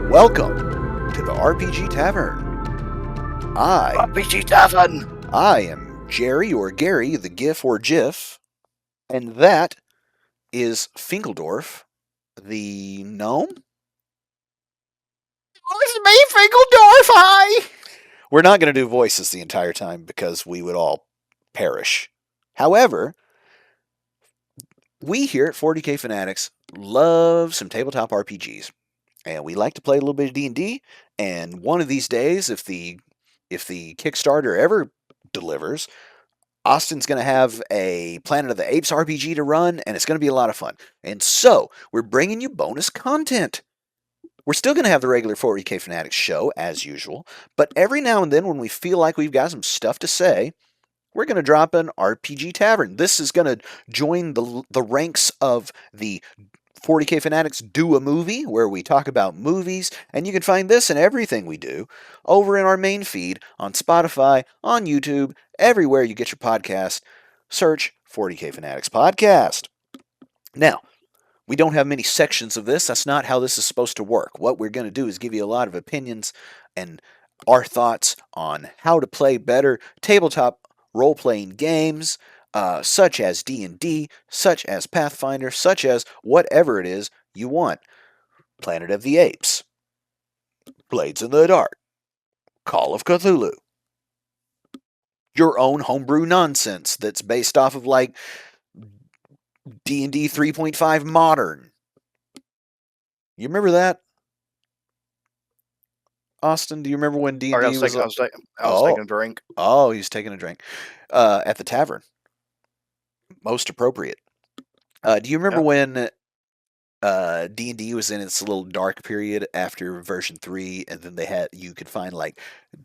Welcome to the RPG Tavern. RPG Tavern! I am Jerry or Gary, the GIF or GIF, and that is Finkeldorf, the gnome. Oh, it's me, Finkeldorf! Hi! We're not going to do voices the entire time because we would all perish. However, we here at 40K Fanatics love some tabletop RPGs, and we like to play a little bit of D&D. And one of these days, if the Kickstarter ever delivers, Austin's going to have a Planet of the Apes RPG to run, and it's going to be a lot of fun. And so, we're bringing you bonus content. We're still going to have the regular 40K Fanatics show, as usual, but every now and then when we feel like we've got some stuff to say, we're going to drop an RPG Tavern. This is going to join the ranks of the 40K Fanatics Do a Movie, where we talk about movies, and you can find this and everything we do over in our main feed on Spotify, on YouTube, everywhere you get your podcast. Search 40K Fanatics Podcast. Now, we don't have many sections of this. That's not how this is supposed to work. What we're going to do is give you a lot of opinions and our thoughts on how to play better tabletop role-playing games, such as D&D, such as Pathfinder, such as whatever it is you want. Planet of the Apes, Blades in the Dark, Call of Cthulhu, your own homebrew nonsense that's based off of like D&D 3.5 Modern. You remember that? Austin, do you remember when D&D I was taking a drink. Oh, he's taking a drink. At the tavern. Most appropriate. Do you remember when D&D was in its little dark period after version 3, and then you could find like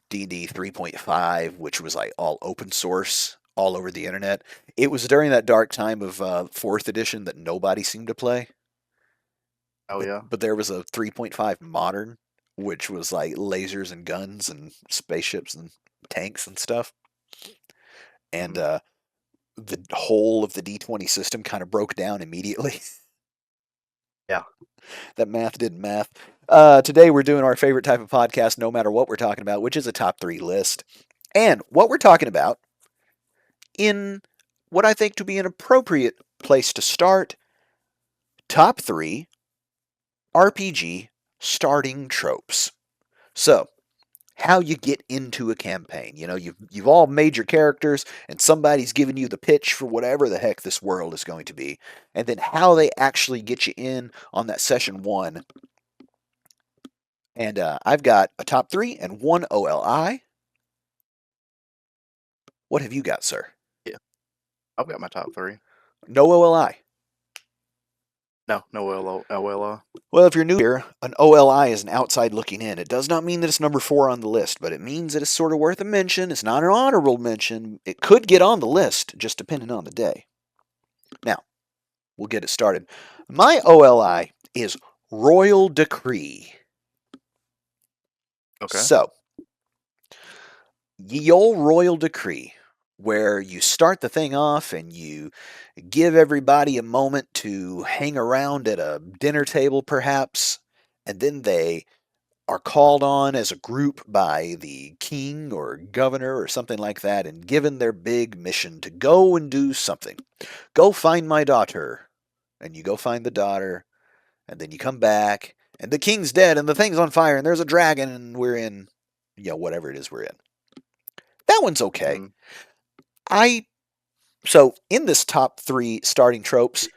D&D 3.5, which was like all open source all over the internet? It was during that dark time of 4th edition that nobody seemed to play. Oh, yeah. But there was a 3.5 Modern, which was like lasers and guns and spaceships and tanks and stuff. And the whole of the D20 system kind of broke down immediately. Yeah. That math didn't math. Today we're doing our favorite type of podcast, no matter what we're talking about, which is a top 3 list. And what we're talking about, in what I think to be an appropriate place to start, top 3 RPG starting tropes. So, how you get into a campaign. You know, you've all made your characters, and somebody's giving you the pitch for whatever the heck this world is going to be, and then how they actually get you in on that session 1. And I've got a top 3 and 1 OLI. What have you got, sir? Yeah, I've got my top 3. No OLI. No OLI. Well, if you're new here, an OLI is an outside looking in. It does not mean that it's number 4 on the list, but it means that it's sort of worth a mention. It's not an honorable mention. It could get on the list, just depending on the day. Now, we'll get it started. My OLI is Royal Decree. Okay. So, ye old Royal Decree, where you start the thing off and you give everybody a moment to hang around at a dinner table, perhaps, and then they are called on as a group by the king or governor or something like that and given their big mission to go and do something. Go find my daughter. And you go find the daughter, and then you come back, and the king's dead, and the thing's on fire, and there's a dragon, and we're in, whatever it is we're in. That one's okay. So, in this top 3 starting tropes,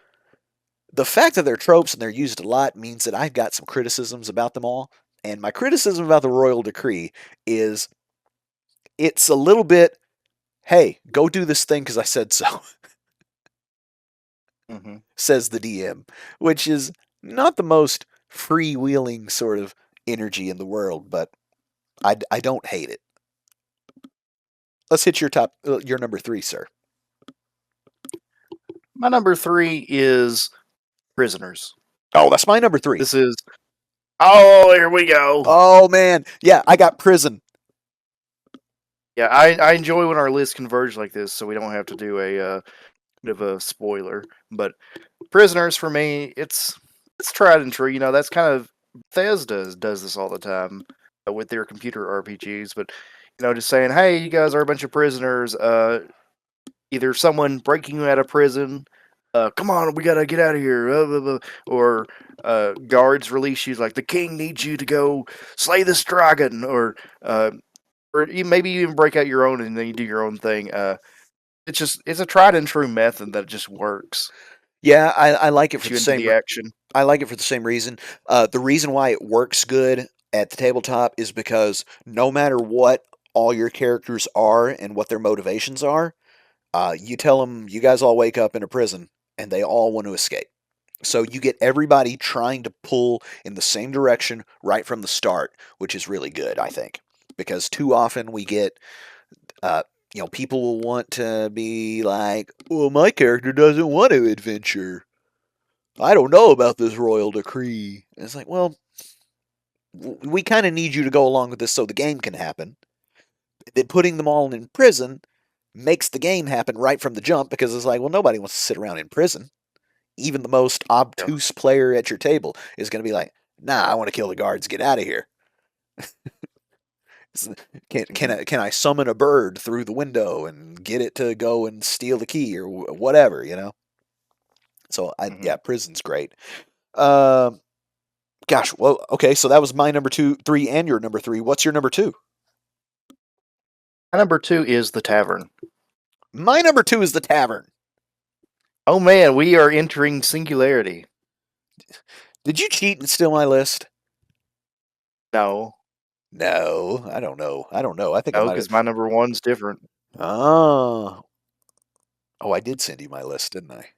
the fact that they're tropes and they're used a lot means that I've got some criticisms about them all. And my criticism about the Royal Decree is it's a little bit, hey, go do this thing because I said so, says the DM, which is not the most freewheeling sort of energy in the world, but I don't hate it. Let's hit your number 3, sir. My number 3 is Prisoners. Oh, that's my number 3. This is... Oh, here we go. Oh, man. Yeah, I got Prison. Yeah, I enjoy when our lists converge like this, so we don't have to do a bit of a spoiler. But Prisoners, for me, it's tried and true. That's kind of Bethesda does this all the time with their computer RPGs. But just saying, hey, you guys are a bunch of prisoners. Either someone breaking you out of prison. Come on, we gotta get out of here. Blah, blah. Or guards release you like the king needs you to go slay this dragon, or maybe you even break out your own and then you do your own thing. It's a tried and true method that just works. Yeah, I like it Gets for you the into same. the action. I like it for the same reason. The reason why it works good at the tabletop is because no matter what all your characters are and what their motivations are, you tell them you guys all wake up in a prison and they all want to escape. So you get everybody trying to pull in the same direction right from the start, which is really good, I think, because too often we get, uh, people will want to be like, "Well, my character doesn't want to adventure. I don't know about this royal decree." And it's like, well, we kind of need you to go along with this so the game can happen. Then putting them all in prison makes the game happen right from the jump because it's like, well, nobody wants to sit around in prison. Even the most Yeah. obtuse player at your table is going to be like, nah, I want to kill the guards, get out of here. Can, can, hmm I, can I summon a bird through the window and get it to go and steal the key or whatever? So, hmm yeah, prison's great. Um, Gosh, well, okay, so that was my number two, three, and your number three. What's your number two? Number two is the tavern. My number two is the tavern. Oh man, we are entering singularity. Did you cheat and steal my list? No, No, I don't know. I don't know. I think I no, might because have. my number one's different. Oh, oh, I did send you my list, didn't I?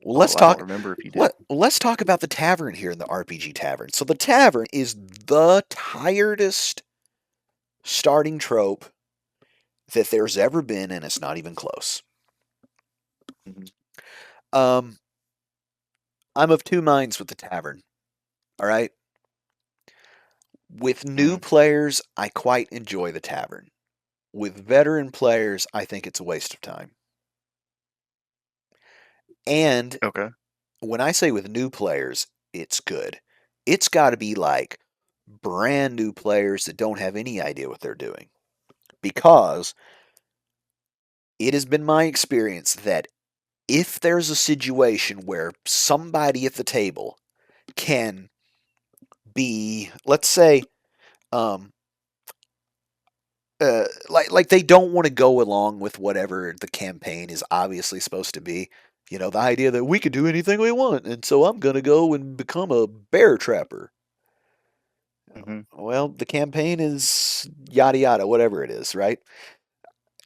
Well, Oh, I don't remember if you did. let's talk about the tavern here in the RPG Tavern. So the tavern is the tiredest starting trope that there's ever been, and it's not even close. Mhm. Um, I'm of two minds with the tavern. All right. With new Mhm. players, I quite enjoy the tavern. With veteran players, I think it's a waste of time. And Okay. when I say with new players, it's good. It's got to be like brand new players that don't have any idea what they're doing. Because it has been my experience that if there's a situation where somebody at the table can be, let's say, um, like they don't want to go along with whatever the campaign is obviously supposed to be. The idea that we can do anything we want, and so I'm gonna go and become a bear trapper. hmm Well, the campaign is yada yada, whatever it is, right?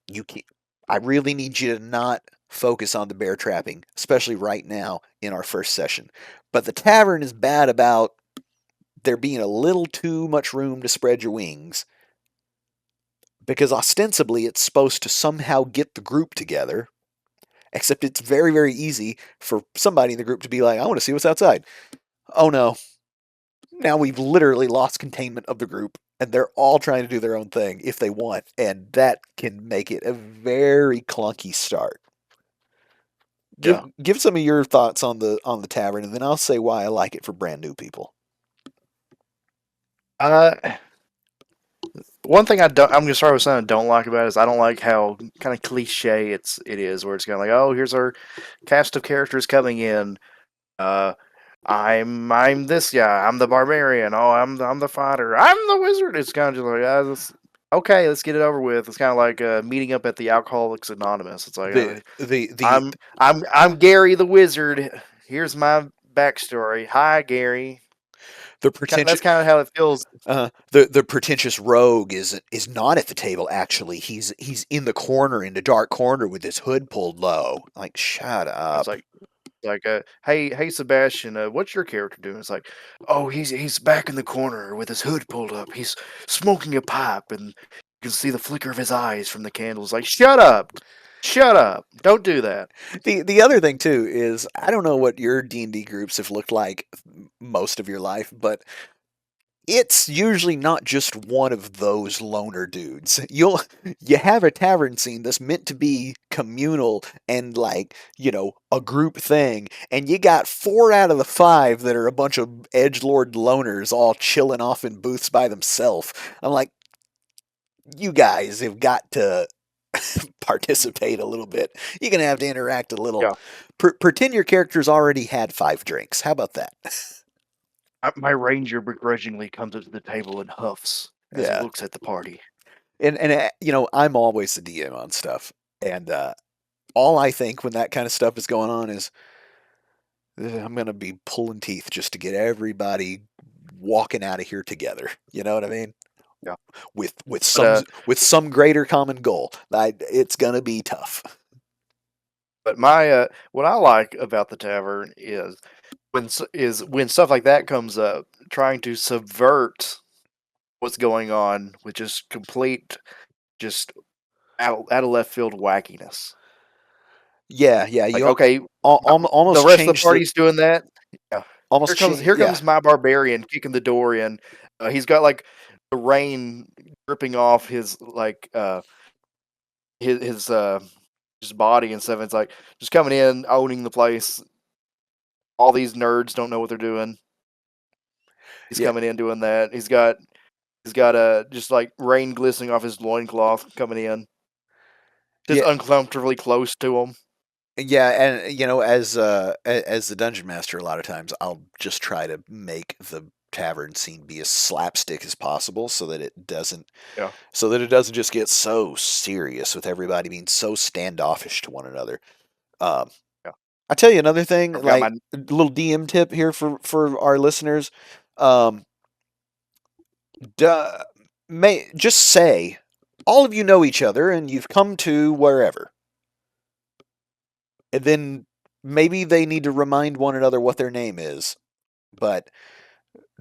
You can I really need you to not focus on the bear trapping, especially right now in our first session. But the tavern is bad about there being a little too much room to spread your wings because ostensibly it's supposed to somehow get the group together. Except it's very, very easy for somebody in the group to be like, I want to see what's outside. Oh no. Now we've literally lost containment of the group, and they're all trying to do their own thing if they want, and that can make it a very clunky start. Give Yeah. give some of your thoughts on the tavern, and then I'll say why I like it for brand new people. Uh, One thing I'm gonna start with something I don't like about it is I don't like how kind of cliche it is, where it's kind of like, oh, here's our cast of characters coming in. Uh, I'm this guy. I'm the barbarian. Oh, I'm the fighter. I'm the wizard. It's kind of just like, okay, let's get it over with. It's kind of like meeting up at the Alcoholics Anonymous. It's like, The I'm Gary the wizard. Here's my backstory. Hi, Gary. the pretentious That's kind of how it feels. the pretentious rogue is not at the table. Actually, he's in the corner, in the dark corner, with his hood pulled low. Like, shut It's up. like hey Sebastian, what's your character doing? It's like, oh, he's back in the corner with his hood pulled up. He's smoking a pipe, and you can see the flicker of his eyes from the candles. Like, shut up, don't do that. The other thing too is I don't know what your D&D groups have looked like most of your life, but it's usually not just one of those loner dudes. You have a tavern scene that's meant to be communal and like, a group thing, and you got 4 out of the 5 that are a bunch of edgelord loners all chilling off in booths by themselves. I'm like, you guys have got to participate a little bit. You're gonna have to interact a little. Yeah. Pretend your character's already had 5 drinks. How about that? My ranger begrudgingly comes up to the table and huffs as he Yeah. looks at the party. And I'm always the DM on stuff, and all I think when that kind of stuff is going on is I'm gonna be pulling teeth just to get everybody walking out of here together. You know what I mean? Yeah. With But some greater common goal. It's gonna be tough. my what I like about the tavern is when stuff like that comes up, trying to subvert what's going on with just complete, just out of left field wackiness. Yeah, yeah. Like, You okay, the almost rest of the change the party's doing that. Yeah, almost change. here Yeah, comes my barbarian kicking the door in. He's got like the rain dripping off his like his his body and stuff. It's like just coming in, owning the place. All these nerds don't know what they're doing. He's yeah, coming in doing that. He's got just like rain glistening off his loincloth coming in, just yeah. uncomfortably close to him. Yeah, and as the dungeon master, a lot of times I'll just try to make the tavern scene be as slapstick as possible, Yeah. so that it doesn't just get so serious with everybody being so standoffish to one another. Um, Yeah. I tell you another thing, I've got like my a little DM tip here for our listeners. Um, duh, may just say all of you know each other and you've come to wherever, and then maybe they need to remind one another what their name is, but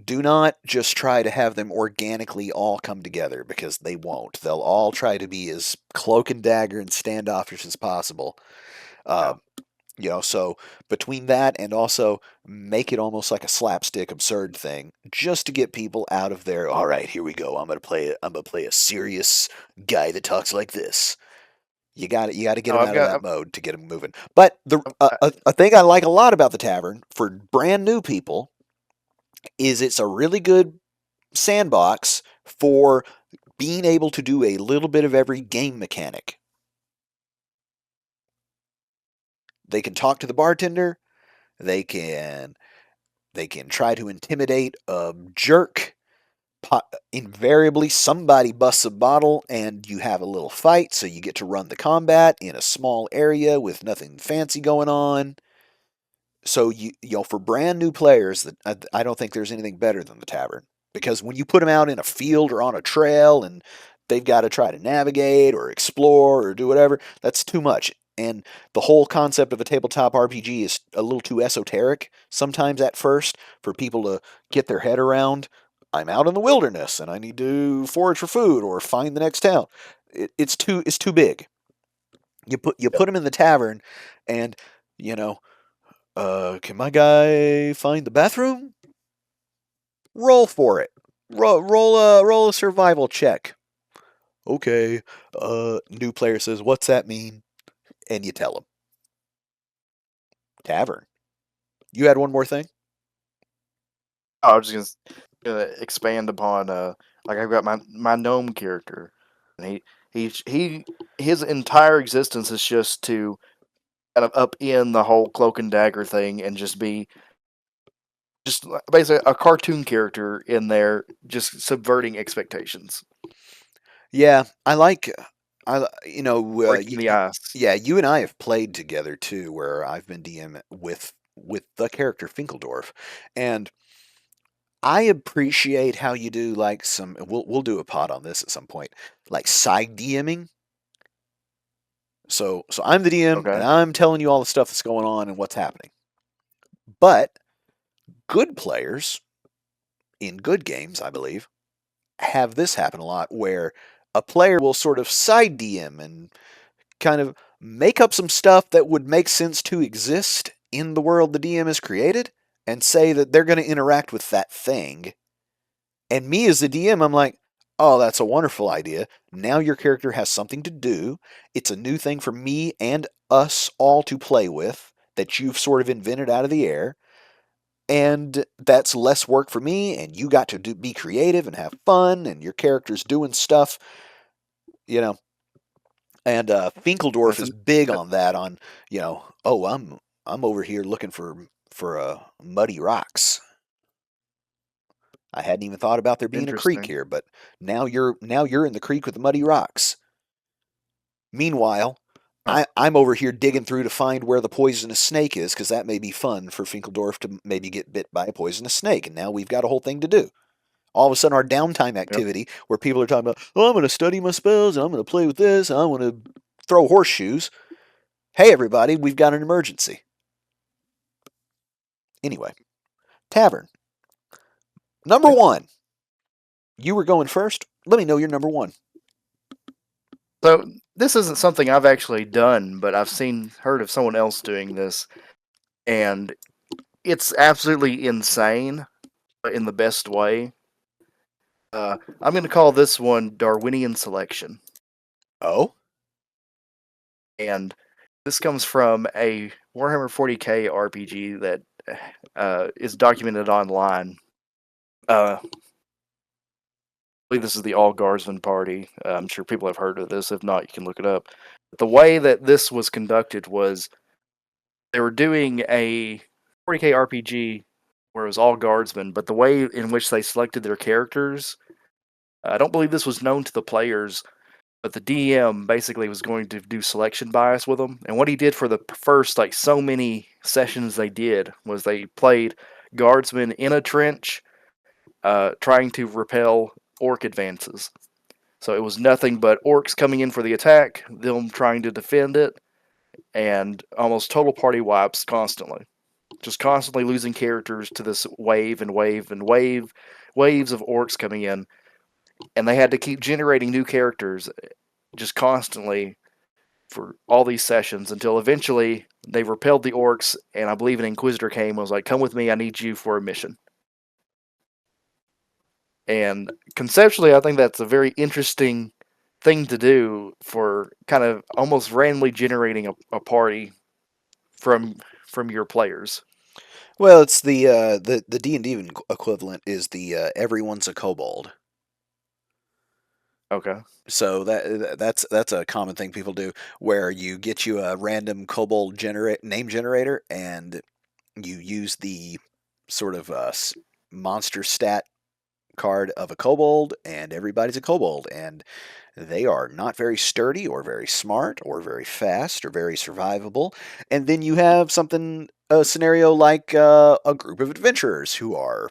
do not just try to have them organically all come together because they won't. They'll all try to be as cloak and dagger and standoffish as possible. yeah. Um, so between that and also make it almost like a slapstick absurd thing, just to get people out of there. All right, here we go. I'm gonna play a serious guy that talks like this. You got to get No, them I've out of got that mode to get them moving. But a thing I like a lot about the tavern for brand new people is it's a really good sandbox for being able to do a little bit of every game mechanic. They can talk to the bartender. They can try to intimidate a jerk. Invariably, somebody busts a bottle, and you have a little fight. So you get to run the combat in a small area with nothing fancy going on. So for brand new players, that I don't think there's anything better than the tavern, because when you put them out in a field or on a trail and they've got to try to navigate or explore or do whatever, that's too much. And the whole concept of a tabletop RPG is a little too esoteric sometimes at first for people to get their head around. I'm out in the wilderness and I need to forage for food or find the next town. It's too big. You put them in the tavern, and you know can my guy find the bathroom? Roll for it. Roll a survival check. Okay. New player says, "What's that mean?" And you tell him. Tavern. You had one more thing? I was just gonna expand upon like I've got my gnome character, and he his entire existence is just to kind of up in the whole cloak and dagger thing and just be just basically a cartoon character in there, just subverting expectations, Yeah, I like. I breaking the ice. yeah, you and I have played together too, where I've been DM with the character Finkeldorf, and I appreciate how you do like some. We'll do a pod on this at some point, like side DMing. So I'm the DM and Okay. I'm telling you all the stuff that's going on and what's happening. But good players in good games, I believe, have this happen a lot where a player will sort of side DM and kind of make up some stuff that would make sense to exist in the world the DM has created and say that they're going to interact with that thing. And me as the DM, I'm like, oh, that's a wonderful idea. Now your character has something to do. It's a new thing for me and us all to play with that you've sort of invented out of the air. And that's less work for me, and you got to be creative and have fun, and your character's doing stuff, you know. And Finkeldorf That's is an, big uh, on that. On oh, I'm over here looking for muddy rocks. I hadn't even thought about there being a creek interesting. here, but now you're in the creek with the muddy rocks. Meanwhile, Huh. I'm over here digging through to find where the poisonous snake is, because that may be fun for Finkeldorf to maybe get bit by a poisonous snake, and now we've got a whole thing to do. All of a sudden, our downtime Yep. activity, where people are talking about, oh, I'm going to study my spells, and I'm going to play with this, and I want to throw horseshoes. Hey, everybody, we've got an emergency. Anyway, Tavern. Number Yep. one. You were going first. Let me know your number one. So this isn't something I've actually done, but I've heard of someone else doing this, and it's absolutely insane, but in the best way. I'm going to call this one Darwinian selection, Oh? and this comes from a Warhammer 40k RPG that is documented online. I believe this is the All Guardsmen Party. I'm sure people have heard of this. If not, you can look it up. The way that this was conducted was they were doing a 40k RPG where it was all guardsmen, but the way in which they selected their characters, I don't believe this was known to the players, but the DM basically was going to do selection bias with them. And what he did for the first, like, so many sessions they did was they played guardsmen in a trench, trying to repel orc advances. So it was nothing but orcs coming in for the attack, them trying to defend it, and almost total party wipes constantly. Just constantly losing characters to this wave and wave and waves of orcs coming in, and they had to keep generating new characters just constantly for all these sessions until eventually they repelled the orcs, and I believe an inquisitor came and was like, "Come with me, I need you for a mission." And conceptually, I think that's a very interesting thing to do for kind of almost randomly generating a party from from your players. Well, it's the D&D equivalent is the everyone's a kobold. Okay. So that's a common thing people do, where you get you a random kobold name generator, and you use the sort of monster stat card of a kobold, and everybody's a kobold, and they are not very sturdy or very smart or very fast or very survivable. And then you have a scenario like a group of adventurers who are,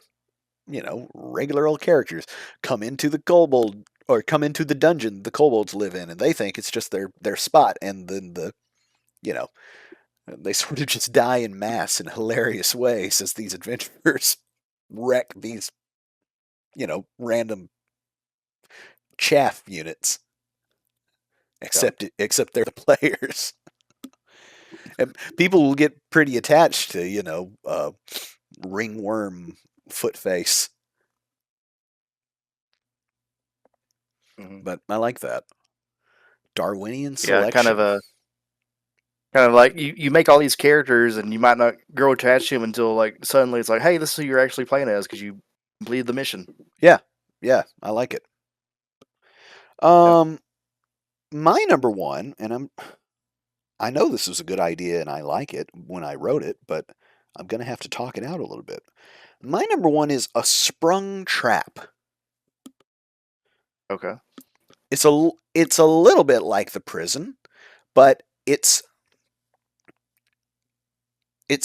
regular old characters come into the kobold or come into the dungeon the kobolds live in, and they think it's just their spot, and then you know they sort of just die in mass in hilarious ways as these adventurers wreck these random chaff units. Yeah. Except they're the players, and people will get pretty attached to ringworm footface. Hmm. But I like that Darwinian Yeah, selection. kind of like you make all these characters and you might not grow attached to them until like suddenly it's like, hey, this is who you're actually playing as because you completed the mission. Yeah, yeah, I like it. Yeah. Um, my number one, and I know this was a good idea and I like it when I wrote it, but I'm gonna have to talk it out a little bit. My number one is a sprung trap. Okay. It's a little bit like the prison, but it's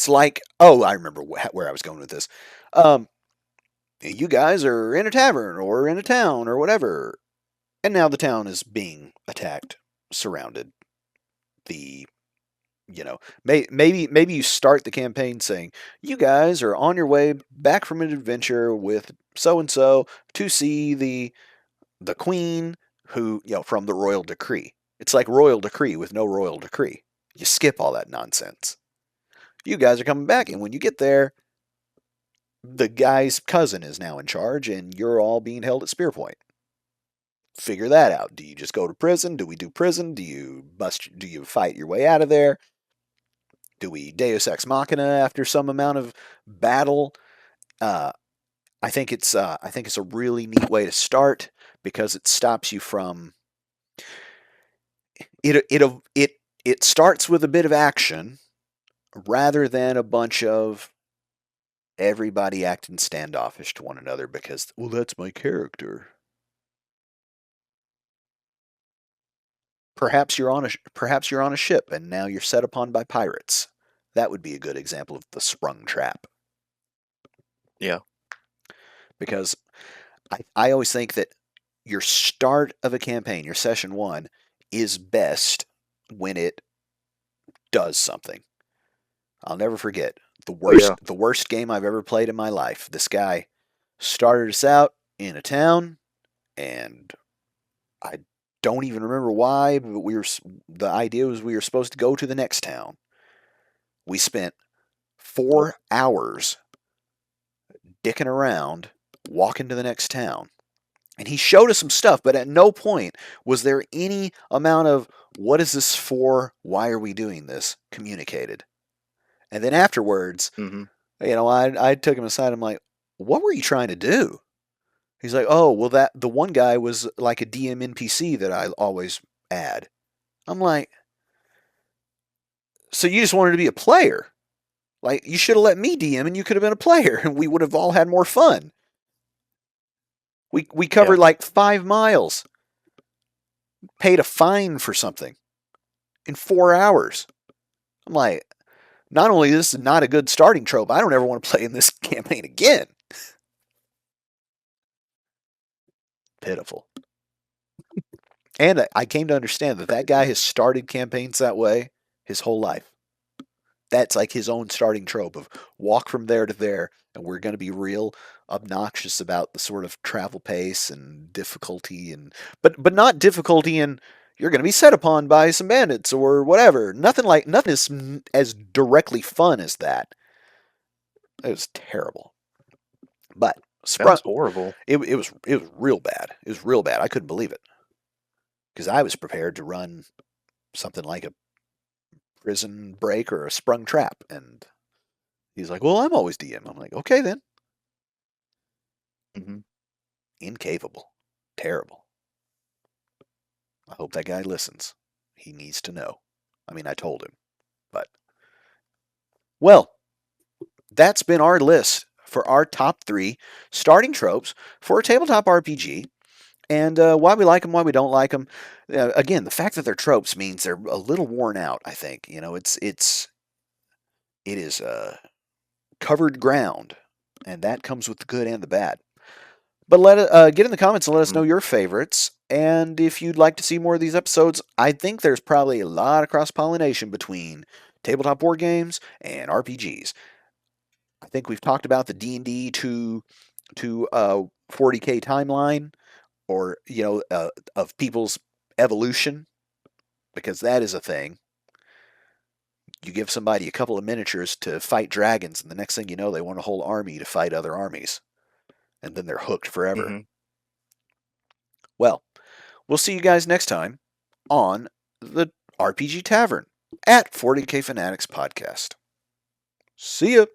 like, oh, I remember where I was going with this. Um, you guys are in a tavern or in a town or whatever, and now the town is being attacked, surrounded. The maybe you start the campaign saying you guys are on your way back from an adventure with so and so to see the queen, who from the royal decree. It's like royal decree with no royal decree. You skip all that nonsense. You guys are coming back, and when you get there, the guy's cousin is now in charge, and you're all being held at spear point. Figure that out. Do you just go to prison? Do we do prison? Do you fight your way out of there? Do we Deus Ex Machina after some amount of battle? Uh, I think it's a really neat way to start because it stops you from it starts with a bit of action rather than a bunch of everybody acting standoffish to one another because, well, that's my character. Perhaps you're on a ship and now you're set upon by pirates. That would be a good example of the sprung trap. Yeah. Because I always think that your start of a campaign, your session 1, is best when it does something. I'll never forget the worst game I've ever played in my life. This guy started us out in a town, and I don't even remember why, but the idea was we were supposed to go to the next town. We spent 4 hours dicking around, walking to the next town. And he showed us some stuff, but at no point was there any amount of, what is this for? Why are we doing this? Communicated. And then afterwards, I took him aside. I'm like, what were you trying to do? He's like, oh, well, the one guy was like a DM NPC that I always add. I'm like, so you just wanted to be a player? Like, you should have let me DM and you could have been a player and we would have all had more fun. We covered like 5 miles. Paid a fine for something in 4 hours. I'm like, not only this is not a good starting trope, I don't ever want to play in this campaign again. Pitiful. And I came to understand that guy has started campaigns that way his whole life. That's like his own starting trope of walk from there to there, and we're going to be real obnoxious about the sort of travel pace and difficulty, but not difficulty in you're going to be set upon by some bandits or whatever. Nothing is as directly fun as that. It was terrible. But Sounds horrible. It was real bad. It was real bad. I couldn't believe it because I was prepared to run something like a prison break or a sprung trap, and he's like, "Well, I'm always DM." I'm like, "Okay then." Incapable, terrible. I hope that guy listens. He needs to know. I mean, I told him, but well, that's been our list for our top 3 starting tropes for a tabletop RPG. And why we like them, why we don't like them. Again, the fact that they're tropes means they're a little worn out. I think it is covered ground, and that comes with the good and the bad. But get in the comments and let us know your favorites. And if you'd like to see more of these episodes, I think there's probably a lot of cross-pollination between tabletop board games and RPGs. I think we've talked about the D&D to 40K timeline, or of people's evolution, because that is a thing. You give somebody a couple of miniatures to fight dragons, and the next thing you know, they want a whole army to fight other armies, and then they're hooked forever. Well, we'll see you guys next time on the RPG Tavern at 40K Fanatics Podcast. See ya!